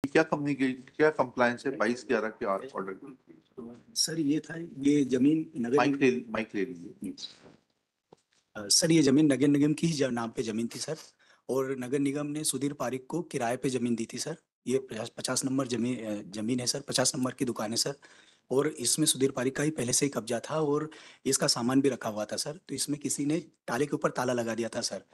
क्या क्या कंप्लायंस है 22/11 के ऑर्डर की? सर ये था, ये जमीन नगर माइक ले लीजिए। सर ये जमीन नगर निगम की ही नाम पे जमीन थी सर। और नगर निगम ने सुधीर पारिक को किराए पे जमीन दी थी सर। ये 50 नंबर जमीन है सर, 50 नंबर की दुकान है सर। और इसमें सुधीर पारिक का ही पहले से ही कब्जा था और इसका सामान भी रखा हुआ था सर। तो इसमें किसी ने ताले के ऊपर ताला लगा दिया था सर।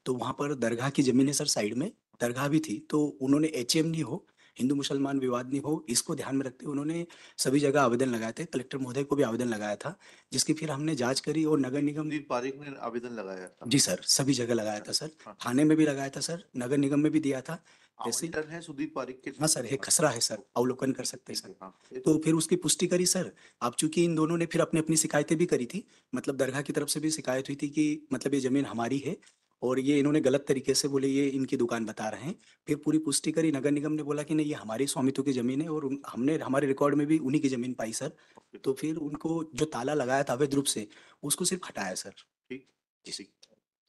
तो वहाँ पर दरगाह की जमीन है सर, साइड में दरगाह भी थी। तो उन्होंने एचएम नहीं हो, हिंदू मुसलमान विवाद नहीं हो, इसको ध्यान में रखते हुए उन्होंने सभी जगह आवेदन लगाए थे। कलेक्टर महोदय को भी आवेदन लगाया था, जिसकी फिर हमने जांच करी और नगर निगम। सुधीर पारिक ने आवेदन लगाया था? जी सर, सभी जगह लगाया था सर। हाँ। थाने में भी लगाया था सर, नगर निगम में भी दिया था। जैसे आवंटन है सुधीर पारिक के? हाँ सर, है खसरा है सर, अवलोकन कर सकते हैं सर। हाँ। तो फिर उसकी पुष्टि करी सर। अब चूंकि इन दोनों ने फिर अपनी अपनी शिकायतें भी करी थी, मतलब दरगाह की तरफ से भी शिकायत हुई थी कि मतलब ये जमीन हमारी है और ये इन्होंने गलत तरीके से बोले ये इनकी दुकान बता रहे हैं। फिर पूरी पुष्टि करी, नगर निगम ने बोला कि नहीं ये हमारी स्वामित्व की जमीन है और हमने हमारे रिकॉर्ड में भी उन्हीं की जमीन पाई सर। तो फिर उनको जो ताला लगाया था अवैध रूप से, उसको सिर्फ हटाया सर। ठीक। जी सर।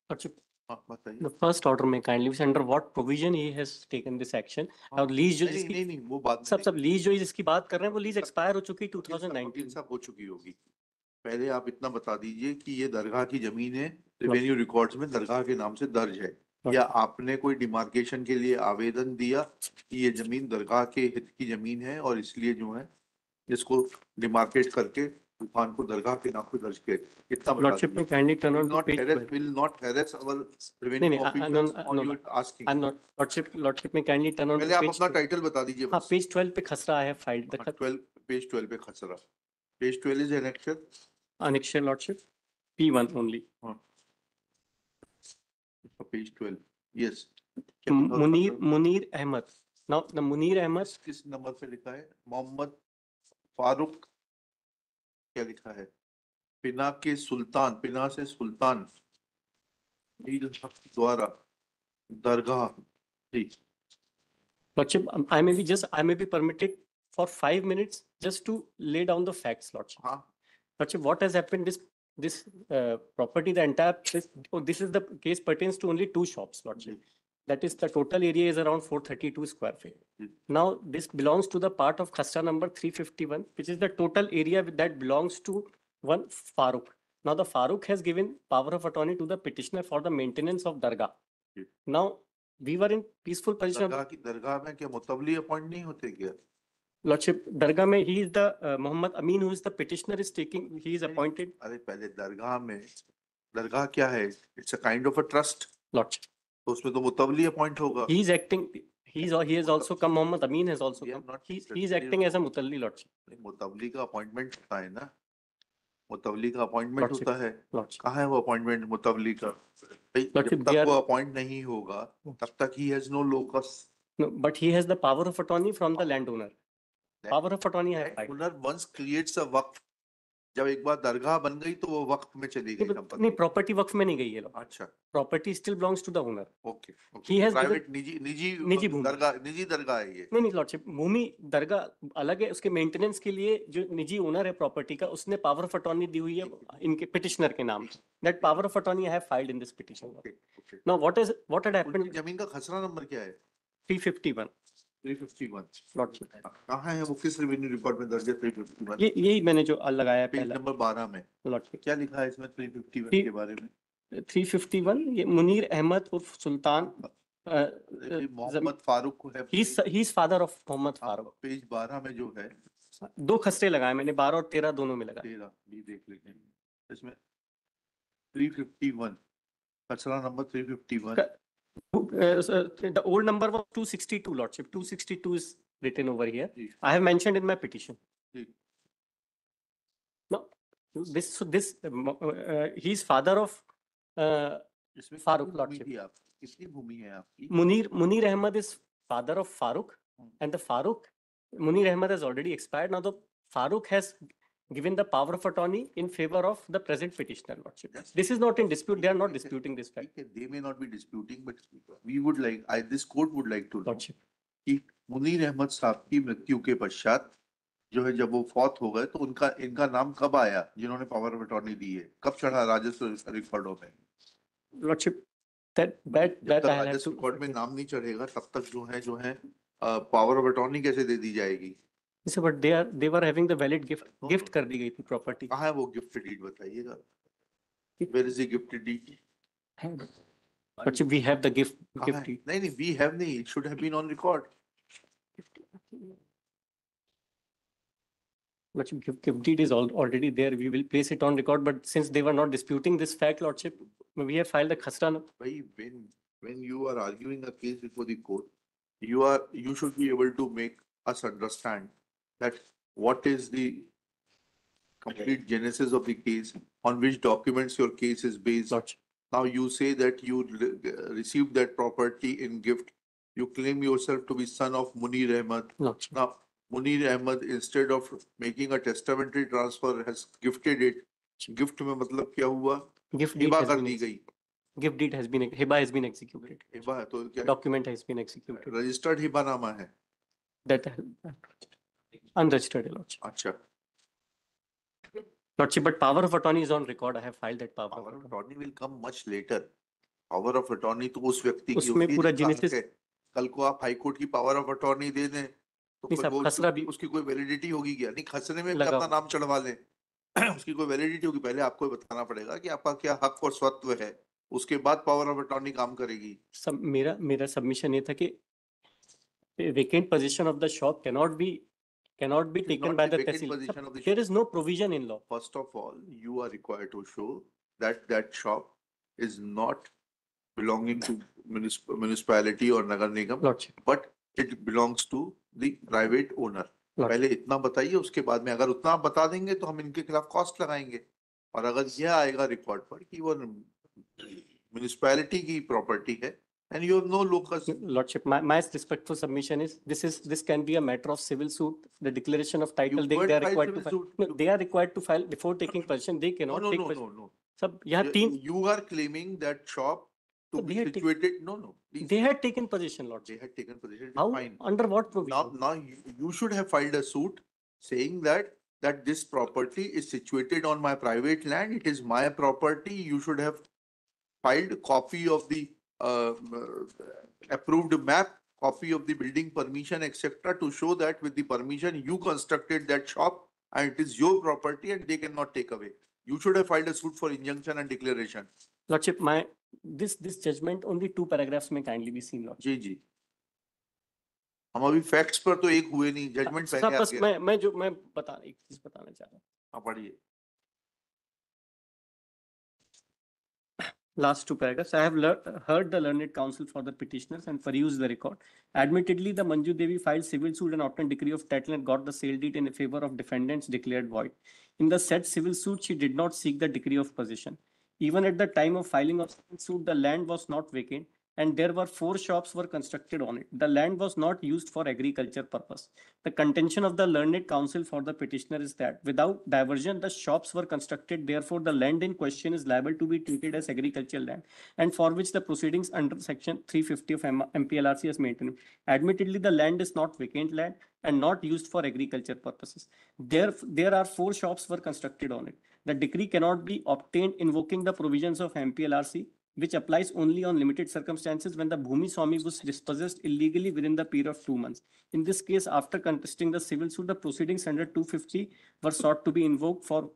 अच्छा, हाँ बताइए। the first order में kindly से under what provision he has taken this action? और लीज जो जिसकी नहीं वो बात सब लीज जो जिसकी बात कर रहे हैं वो लीज एक्सपायर हो चुकी 2019 वकील साहब हो चुकी होगी। पहले आप इतना बता दीजिए कि ये दरगाह की जमीन है, रेवेन्यू रिकॉर्ड्स में दरगाह के नाम से दर्ज है, या आपने कोई डिमार्केशन के लिए आवेदन दिया कि ये जमीन दरगाह के हित की जमीन है और इसलिए जो है इसको डिमार्केट करके दुकान को दरगाह के नाम पे दर्ज किया? इतना बता Lordship में kindly turn on to page 12. will not harass our नहीं revenue नहीं officials on no, your asking. I'm not Lordship में kindly turn on पहले to आप page अपना 12. टाइटल बता दीजिए हाँ बस। पेज 12 पे खसरा है फाइल हाँ, 12 पे खसरा। Page 12 is annexure. annexure Lordship P1 only. हाँ। Page 12 yes. Munir Ahmed. Now the Munir Ahmed किस नंबर पे लिखा है? मोहम्मद फारूक क्या लिखा है? पिना के सुल्तान, पिना से सुल्तान द्वारा दरगाह। ठीक। Lordship, I may be permitted for 5 minutes just to lay down the facts, Lordship. हाँ। Lordship, what has happened? This property, the entire this is the case pertains to only 2 shops, Lordship. That is, the total area is around 432 square feet. Now, this belongs to the part of Khasra number 351, which is the total area that belongs to one Farooq. Now, the Farooq has given power of attorney to the petitioner for the maintenance of Dargah. Now, we were in peaceful position. दरगाह में क्या मुतवली appoint नहीं होते क्या? Lordship, Dargah में he is the Muhammad Amin, who is the petitioner, is taking, he is appointed. अरे पहले दरगाह में, दरगाह क्या है? It's a kind of a trust. Lordship, तो उसमें तो मुतवली अपॉइंट होगा। he is acting. He has also come. Muhammad Amin has also come. He is acting as a mutalli, Lordship. मुतवली का अपॉइंटमेंट होता है ना, मुतवली का अपॉइंटमेंट Lordship, होता है। Lordship. कहाँ है वो अपॉइंटमेंट मुतवली का? भाई, Lordship, जब तक वो अपॉइंट नहीं होगा तब तक he has no locus. No, but he has the power of attorney from the landowner. Power of attorney है. Landowner once creates a वक्फ, जब एक बार दरगाह बन गई तो वो वक्फ में चली गई संपत्ति। नहीं, प्रॉपर्टी वक्फ में नहीं गई है। अच्छा, property still belongs to the owner. Okay. He has private निजी भूमि। दरगाह है ये। नहीं लॉर्डशिप, भूमि दरगाह अलग है, उसके मेंटेनेंस के लिए जो निजी ओनर है प्रॉपर्टी का, उसने पावर ऑफ अटॉर्नी दी हुई है इनके पिटिशनर के नाम। That power of attorney I have filed in this petition. Now what had happened? जमीन का खसरा नंबर क्या है? 351 लॉर्डशिप। कहाँ है वो, किस रेवेन्यू रिकॉर्ड में दर्ज है 351? यही मैंने जो लगाया पेज नंबर 12 में। लॉर्डशिप क्या लिखा है इसमें 351 के बारे में? 351 ये मुनीर अहमद उर्फ सुल्तान मोहम्मद फारूक है। He is father of Mohammad Farooq. Page 12 में जो है 2 खसरे लगाए मैंने, 12 और 13 दोनों में लगाए। 13 भी देख लेते हैं इसमें। 351 खसरा number 351। The old number was 262, Lordship. 262 is written over here. I have mentioned in my petition. No, he is father of Farooq, Lordship. कितनी भूमि है आपकी? Munir Ahmad is father of Farooq, and the Munir Ahmad has already expired. Now the Farooq has given the power of attorney in favor of the present petitioner, Lordship. Yes. This is not in dispute. They are not disputing this fact. They may not be disputing, but we would like, this court would like to know Lordship, कि मुनीर अहमद साहब की मृत्यु के पश्चात जो है, जब वो फौत हो गए तो इनका नाम कब आया, जिन्होंने पावर ऑफ अटॉर्नी दी है, कब चढ़ा राजस्व रिकॉर्डों में? Lordship, that राजस्व रिकॉर्ड में नाम नहीं चढ़ेगा तब तक जो है पावर ऑफ अटॉर्नी कैसे दे दी जाएगी? Sir, but they were having the valid gift, No, gift no. कर दी गई थी property. कहाँ है वो गिफ्ट डीड बताइएगा? Where is the gift deed? But we have the gift, कहाँ gift है? deed. नहीं नहीं, we have नहीं, it should have been on record. But gift deed is already there. We will place it on record, but since they were not disputing this fact, Lordship, we have filed a khasra. भाई, when you are arguing a case before the court, you should be able to make us understand that what is the complete genesis of the case, on which documents your case is based. Lordship. Now you say that you received that property in gift. You claim yourself to be son of Munir Ahmad. Lordship. Now, Munir Ahmad, instead of making a testamentary transfer, has gifted it. Gift में मतलब क्या हुआ? Gift deed Hiba has कर been, दी गई. gift deed has been, hiba has been executed. Hiba है तो क्या? Document has been executed. Registered हिबानामा है. That unregistered, Lordship. अच्छा. Lordship, but power of attorney is on record. I have filed that power. Power of attorney will come much later. Power of attorney तो उस व्यक्ति की उसमें होती है पूरा जिसका हक genesis- है. कल को आप हाई कोर्ट की पावर ऑफ अटॉर्नी दे दें तो नहीं कोई साहब, वो खसरा भी- उसकी कोई वैलिडिटी होगी क्या? नहीं, खसरे में भी लगा- अपना नाम चढ़वा लें. उसकी कोई वैलिडिटी होगी? पहले आपको बताना पड़ेगा कि आपका क्या हक और स्वत्व है, उसके बाद पावर ऑफ अटॉर्नी काम करेगी. सब मेरा सबमिशन ये था कि vacant possession of the shop cannot be It is taken not by the the vacant tehsil. position of the There shop. is no provision in law. First of all, you are required to show that that shop is not belonging to municipality or nagar nigam, Lordship. but it belongs to the private owner. Lordship. पहले इतना बताइए, उसके बाद में अगर उतना आप बता देंगे तो हम इनके खिलाफ कॉस्ट लगाएंगे. और अगर यह आएगा रिकॉर्ड पर कि वो म्युनिसिपैलिटी की प्रॉपर्टी है and you have no locus. Lordship, my respectful submission is this can be a matter of civil suit. The declaration of title You they could are file required to civil file. suit. No, they are required to file before taking possession. They No, cannot no, take no, possession. no, no. सब यहाँ तीन You are claiming that shop to So be they had situated. No, no. Please. they had taken possession, They Lordship. had taken possession. How Fine. under what provision? Now you should have filed a suit saying that this property is situated on my private land. It is my property. You should have filed a copy of the approved map, copy of the building permission, etc., to show that with the permission you constructed that shop and it is your property and they cannot take away. You should have filed a suit for injunction and declaration. Lordship, this judgment only 2 paragraphs may kindly be seen, Lordship. जी जी. हम अभी facts पर तो एक हुए नहीं, judgement साहब, पहले आ बस गया. मैं एक चीज बताना चाह रहा हूँ. आप पढ़िए. Last 2 paragraphs. I have heard the learned counsel for the petitioners and perused the record. Admittedly, the Manju Devi filed civil suit and obtained decree of title and got the sale deed in favor of defendants declared void. In the said civil suit, she did not seek the decree of possession. Even at the time of filing of civil suit, the land was not vacant and there were 4 shops were constructed on it. The land was not used for agriculture purpose. The contention of the learned counsel for the petitioner is that without diversion, the shops were constructed. Therefore, the land in question is liable to be treated as agricultural land and for which the proceedings under section 350 of MPLRC is maintained. Admittedly, the land is not vacant land and not used for agriculture purposes. There are 4 shops were constructed on it. The decree cannot be obtained invoking the provisions of MPLRC, which applies only on limited circumstances when the Bhumi Swami was dispossessed illegally within the period of 2 months. In this case, after contesting the civil suit, the proceedings under 250 were sought to be invoked for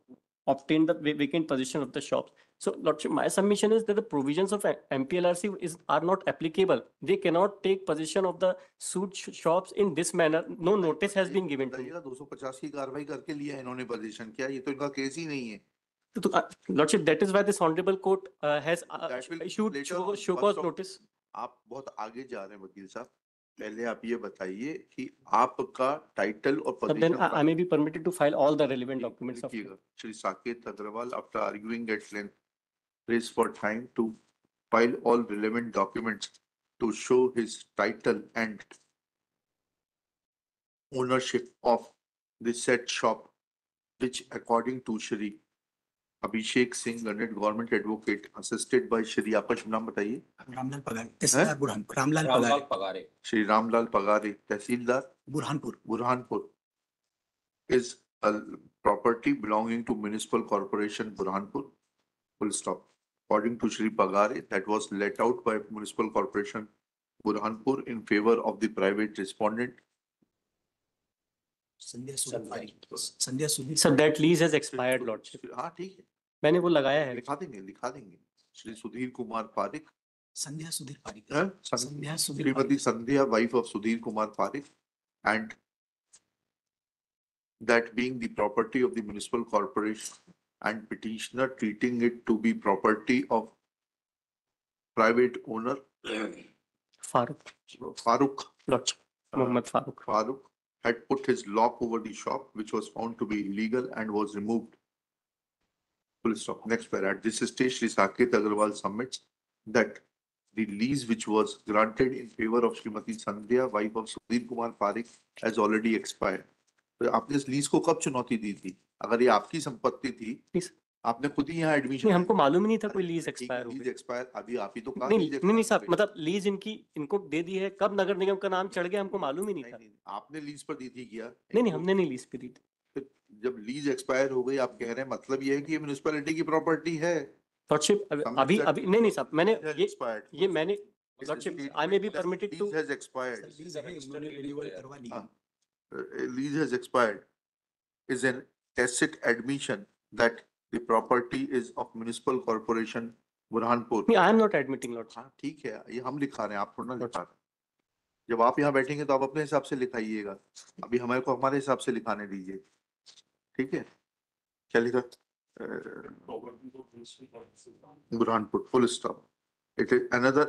obtain the vacant possession of the shops. So, Lordship, my submission is that the provisions of MPLRC are not applicable. They cannot take possession of the suit shops in this manner. No notice has been given to me. 250 की कार्रवाई करके लिया इन्होंने position. क्या ये तो इनका case ही नहीं है. Lordship, that is why this honorable court has That will issued later show on, cause first of- notice. आप बहुत आगे जा रहे हैं वकील साहब. पहले आप ये बताइए कि आपका टाइटल और But then position I may be permitted to file all the relevant documents of. देखिएगा. Shri Saket Agarwal, after arguing at length, prays for time to file all relevant documents to show his title and ownership of the said shop, which according to Shri Abhishek Singh, learned government advocate, assisted by Shri, आपका शुभ नाम बताइए. रामलाल पगारे, तहसीलदार Burhanpur. Ramlal Pagare, Shri Ramlal Pagare, Tehsildar Burhanpur. Burhanpur, is a property belonging to Municipal Corporation Burhanpur. Full stop. According to Shri Pagare, that was let out by Municipal Corporation Burhanpur in favor of the private respondent. Sandhya Sudhir Pareek, Sandhya Sudhir So that lease has expired, Lordship. हाँ ठीक है, मैंने वो लगाया है. लिखा देंगे श्री सुधीर कुमार पारिक, संध्या सुधीर पारिक, हाँ? संध्या सुधीर श्रीमती पारिक, संध्या, wife of Sudhir Kumar Parik, and that being the property of the municipal corporation and petitioner treating it to be property of private owner Farooq, Farooq. Lordship. Mohammed Farooq. Farooq had put his lock over the shop, which was found to be illegal and was removed. Full stop. Next paragraph. At this stage, Shri Saket Agarwal submits that the lease which was granted in favor of Srimati Sandhya, wife of Sudhir Kumar Parik, has already expired. तो आपने इस lease को कब चुनौती दी थी? अगर ये आपकी संपत्ति थी, Please. आपने खुद ही यहाँ नहीं, एडमिशन, हमको मालूम ही नहीं था कोई लीज एक्सपायर हो लीज गई. एक्सपायर, अभी आप ही तो कहा नहीं lease नहीं नहीं expire साहब, हो गई। मतलब लीज इनको दे दी है, कब नगर निगम का नाम चढ़ गया हमको मालूम ही नहीं था. नहीं, आपने लीज पर दी थी क्या? नहीं, हमने नहीं लीज पे दी थी. फिर जब लीज एक्सपायर हो गई, आप कह रहे हैं मतलब ये है कि ये म्युनिसिपैलिटी की प्रॉपर्टी है। लॉर्डशिप अभी नहीं साहब, मैंने expired. ये मैंने lordship I may be permitted to. Lease has expired. Lease है, इन्होंने रिन्यूअल करवा ली. Lease has expired is an tacit admission that the property is of municipal corporation Burhanpur. नहीं, I am not admitting lordship. हाँ ठीक है, ये हम लिखा रहे हैं, आप थोड़ा ना लिखा रहे हैं। जब आप यहाँ बैठेंगे तो आप अपने हिसाब से लिखाइएगा, अभी हमारे को हमारे हिसाब से लिखाने दीजिए, ठीक है? क्या लिखा? Burhanpur, full stop. It is another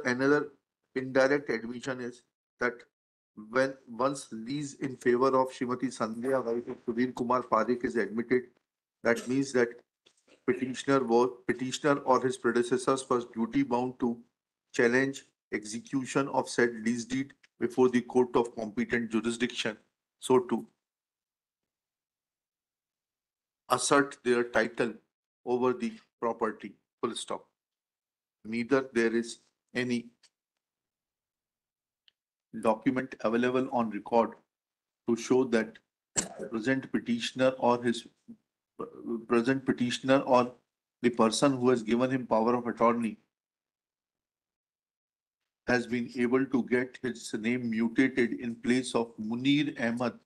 indirect admission is that when once lease in favor of Srimati Sandhya, wife of Sudhir Kumar Parik is admitted, that means that petitioner or his predecessors was duty bound to challenge execution of said lease deed before the court of competent jurisdiction, so to assert their title over the property, full stop. Neither there is any document available on record to show that present petitioner or the person who has given him power of attorney has been able to get his name mutated in place of Munir Ahmad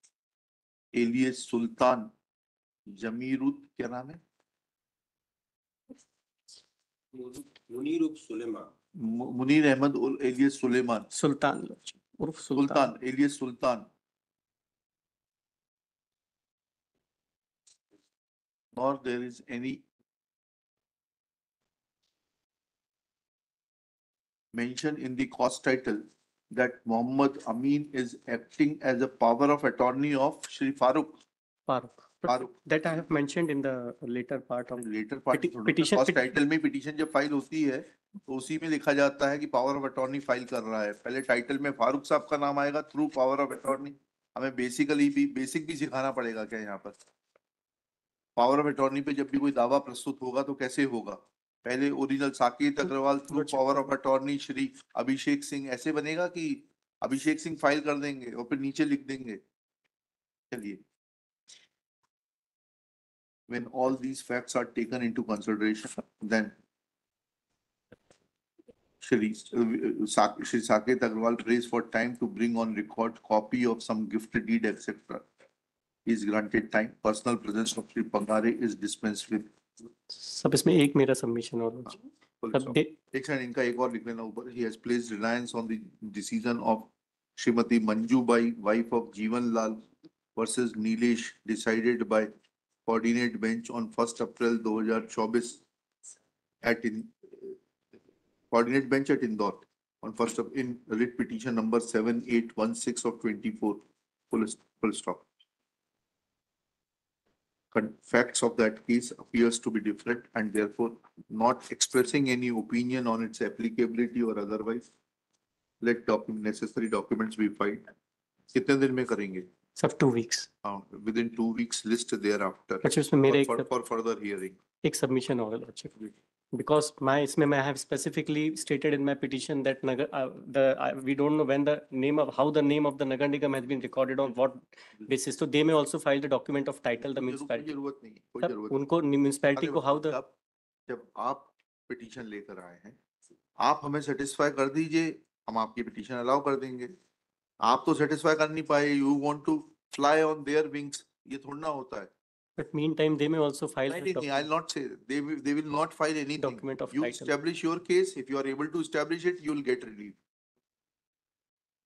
alias Sultan Jamirut, क्या नाम है? Munir Ahmad alias Suleiman. सुल्तान lordship उर्फ सुल्तान. Sultan alias Sultan. Nor there is any mention in the cost title that Muhammad Amin is acting as a power of attorney of Shri Farooq. Farooq. Farooq. That I have mentioned in the later part of. Later part petition- cost title में petition जब file होती है तो उसी में लिखा जाता है कि पावर ऑफ अटॉर्नी फाइल कर रहा है। पहले टाइटल में फारूक साहब का नाम आएगा थ्रू पावर ऑफ अटॉर्नी। हमें बेसिक भी सिखाना पड़ेगा क्या यहाँ पर? पावर ऑफ अटॉर्नी पे जब भी कोई दावा प्रस्तुत होगा तो कैसे होगा? पहले original Saket Agarwal through power of attorney Shri Abhishek Singh ऐसे बनेगा कि अभिषेक सिंह फाइल कर देंगे और फिर नीचे लिख देंगे। चलिए, when all these facts are taken into consideration, then Shri Saket Agarwal prays for time to bring on record copy of some gift deed, etc. Is granted time. Personal presence of Shri Pangare is dispensed with. सब इसमें एक मेरा submission और एक second, इनका एक और लिख लेना ऊपर. He has placed reliance on the decision of Srimati Manju Bai, wife of Jeevan Lal versus Nilesh, decided by coordinate bench on 1st April 2024 at coordinate bench at Indore on 1st of in writ petition number 7816 of 24. Full stop. Facts of that case appears to be different and therefore not expressing any opinion on its applicability or otherwise. Let necessary documents be filed. कितने दिन में करेंगे? सब 2 weeks. Within 2 weeks list thereafter. अच्छा, इसमें मेरे for further hearing. एक submission होगा lordship. Because I have specifically stated in my petition that we don't know when how the name of the Nagar Nigam has been recorded on what basis. So they may also file the document of title the municipality. जरूरत नहीं, कोई जरूरत नहीं. उनको municipality को how the जब आप petition लेकर आए हैं, आप हमें सेटिस्फाई कर दीजिए हम आपकी पिटीशन अलाउ कर देंगे। आप तो सेटिस्फाई कर नहीं पाए, you want to fly on their wings, ये थोड़ा ना होता है। But meantime, they may also file the नहीं, I'll not say, they will not file anything. document of You title. establish your case, if you are able to establish it, you will get relief.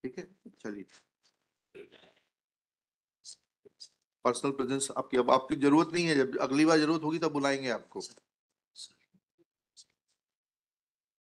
ठीक है, चलिए। Personal presence आपकी, अब आपकी जरूरत नहीं है, जब अगली बार जरूरत होगी तब बुलाएंगे आपको।